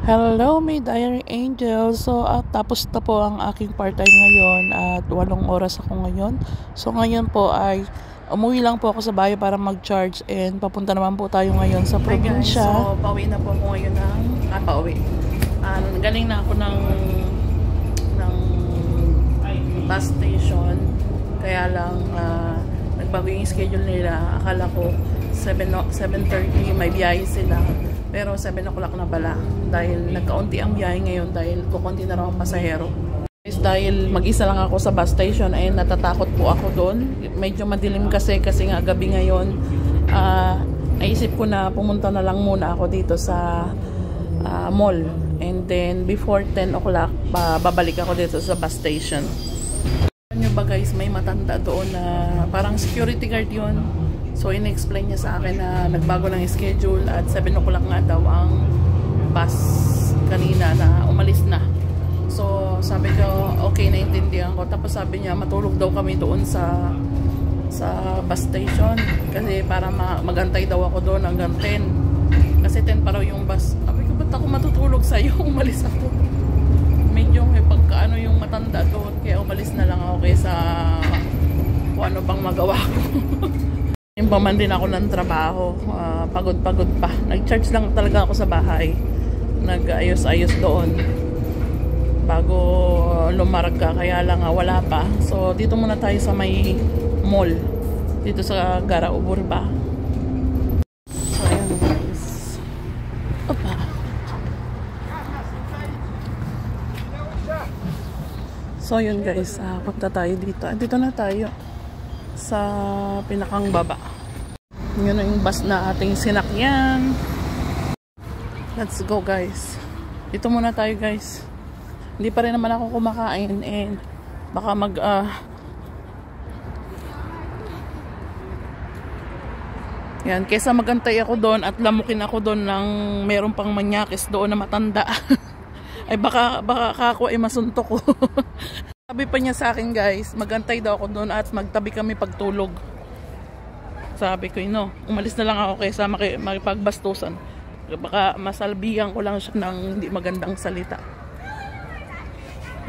Hello, my diary angel. So, tapos na po ang aking part-time ngayon at 8 oras ako ngayon. So, ngayon po ay umuwi lang po ako sa bahay para mag-charge and papunta naman po tayo ngayon sa probinsya. So, pauwi na po ako ngayon ng galing na ako ng bus station. Kaya lang nagbago yung schedule nila. Akala ko 7:30 may biyahe sila. Pero 7 o'clock na pala dahil nagkaunti ang biyahe ngayon dahil kukunti na raw ang pasahero. Dahil mag-isa lang ako sa bus station ay natatakot po ako doon. Medyo madilim kasi nga gabi ngayon. Naisip ko na pumunta na lang muna ako dito sa mall. And then before 10 o'clock babalik ako dito sa bus station. Ano ba guys, may matanda doon na parang security guard yun. So, in-explain niya sa akin na nagbago ng schedule at 7 o'clock nga daw ang bus kanina na umalis na. So, sabi ko, okay, naintindihan ko. Tapos sabi niya, matulog daw kami doon sa bus station. Kasi para magantay daw ako doon hanggang 10. Kasi 10 pa raw yung bus. Sabi ko, ba't ako matutulog sa'yo? Umalis ako. Medyo may pagkaano yung matanda doon. Kaya umalis na lang ako kaysa kung ano bang magawa ko. Paman din ako ng trabaho, pagod-pagod pa. Nag-charge lang talaga ako sa bahay. Nag-ayos-ayos doon bago lumarga, kaya lang wala pa. So dito muna tayo sa may mall dito sa Gara Uburba. So ayan guys. Opa. So yun guys, punta tayo dito. Dito na tayo sa pinakang baba. Yun yung bus na ating sinakyan. Let's go guys. Dito muna tayo guys. Hindi pa rin naman ako kumakain and baka yan, kesa magantay ako doon at lamukin ako doon ng meron pang manyakis doon na matanda. Ay baka ako ay masuntok ko. Sabi pa niya sa akin guys, magantay daw ako doon at magtabi kami pagtulog. Sabi ko, umalis na lang ako kaysa makipagbastusan. Baka masalbihan ko lang siya ng hindi magandang salita.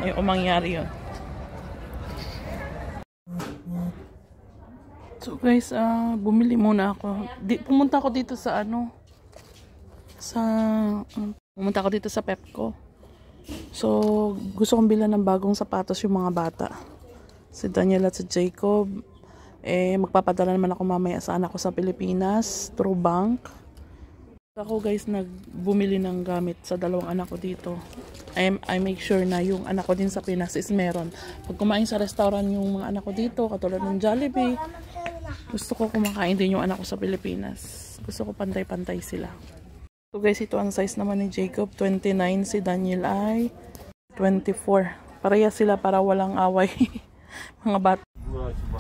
Ayoko mangyari yun. So guys, bumili muna ako. Pumunta ako dito sa pumunta ako dito sa Pepco. So, gusto kong bilhan ng bagong sapatos yung mga bata. Si Daniel at si Jacob. Magpapadala naman ako mamaya sa anak ko sa Pilipinas through bank. Ako guys, nagbumili ng gamit sa dalawang anak ko dito. I make sure na yung anak ko din sa Pinas is meron. Pag kumain sa restaurant yung mga anak ko dito, katulad ng Jollibee, gusto ko kumakain din yung anak ko sa Pilipinas. Gusto ko pantay-pantay sila. So guys, ito ang size naman ni Jacob, 29, si Daniel ay 24. Pareha sila para walang away. Mga bata.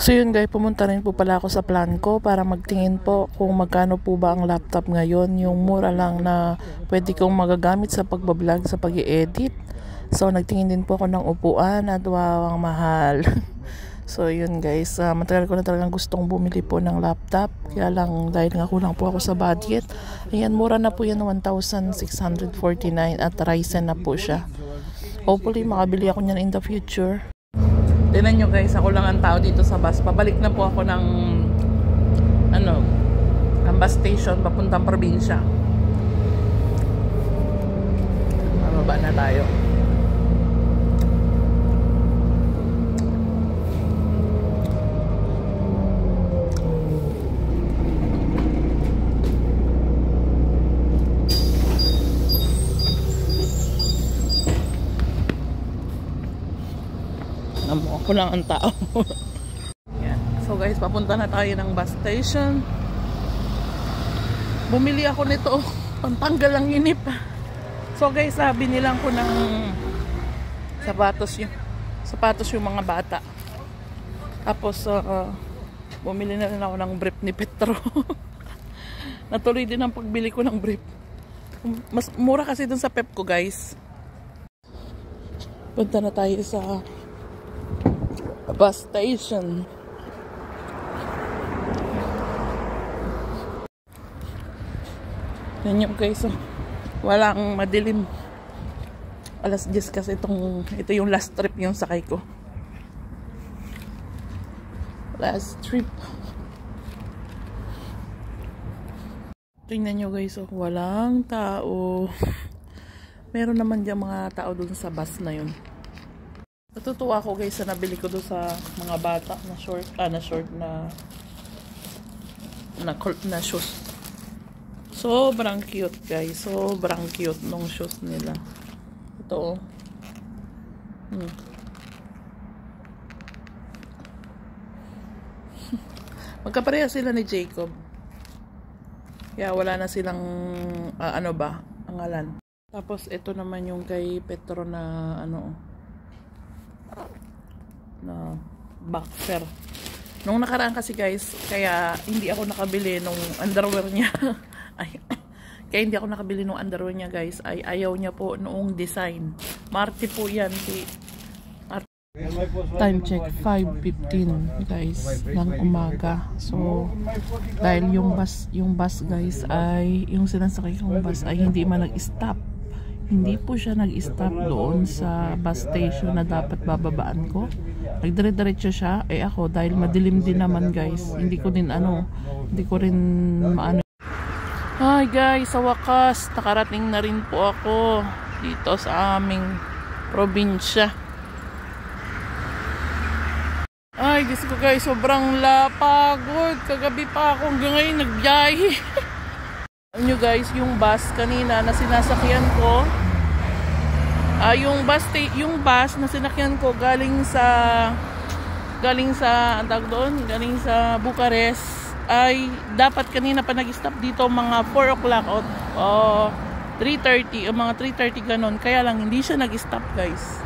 So yun guys, pumunta rin po pala ako sa Planco para magtingin po kung magkano po ba ang laptop ngayon. Yung mura lang na pwede kong magagamit sa pagbablog, sa pag-i-edit. So nagtingin din po ako ng upuan at wow, ang mahal. So yun guys, matagal ko na talagang gustong bumili po ng laptop. Kaya lang dahil nga kulang po ako sa budget. Ayan, mura na po yan, 1,649 at Ryzen na po siya. Hopefully makabili ako niyan in the future. Tignan nyo guys, ako lang ang tao dito sa bus. Pabalik na po ako ng bus station papuntang probinsya. Mababa na tayo. Ako lang ang tao. Yan. So guys, papunta na tayo ng bus station. Bumili ako nito, pantanggal ang inip. So guys, binilang ko ng sapatos yung mga bata. Tapos bumili na rin ako ng brief ni Petro. Natuloy din ang pagbili ko ng brief. Mas mura kasi dun sa Pepco guys. Punta na tayo sa bus station. Yan yung guys, walang madilim. Alas 10 kasi ito yung last trip yung sakay ko. Last trip. Tingnan nyo guys, oh, walang tao. Meron naman dyan mga tao dun sa bus na yun. Natutuwa ako guys sa nabili ko dun sa mga bata na na shoes. Sobrang cute guys. Sobrang cute nung shoes nila. Ito oh. Magkapareha sila ni Jacob. Kaya wala na silang ano ba, pangalan. Tapos ito naman yung kay Petro na ano na boxer. Nung nakaraan kasi guys, kaya hindi ako nakabili nung underwear niya. Kaya hindi ako nakabili nung underwear niya guys. Ay ayaw niya po noong design. Marte po yan si time check 5:15 guys ng umaga. So dahil yung bus guys ay yung sinasakay kong bus ay hindi man nag-stop. Hindi po siya nag-stop doon sa bus station na dapat bababaan ko. Nagdire-diretso siya. Eh ako dahil madilim din naman guys. Hindi ko rin maano. Hi guys, sa wakas nakarating na rin po ako dito sa aming probinsya. Ay, Diyos ko guys, sobrang lapagod. Kagabi pa ako hanggang ngayon nagbiyahe. Alam nyo guys, yung bus kanina na sinasakyan ko, yung bus na sinakyan ko galing sa Bucharest ay dapat kanina pa nag-stop dito mga 4 o'clock o 3:30 o mga 3:30 ganon. Kaya lang hindi siya nag-stop guys.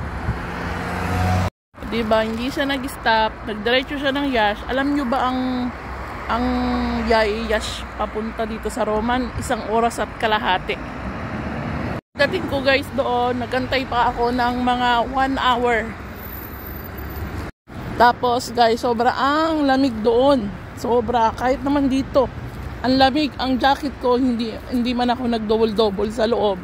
Diba? Hindi siya nag-stop. Nagdiretso siya ng Yash. Alam nyo ba ang Yash papunta dito sa Roman? 1 oras at kalahati. Dating ko guys doon, nagantay pa ako ng mga 1 hour. Tapos guys, sobra ang lamig doon. Sobra. Kahit naman dito, ang lamig. Ang jacket ko, hindi man ako nag-double-double sa loob.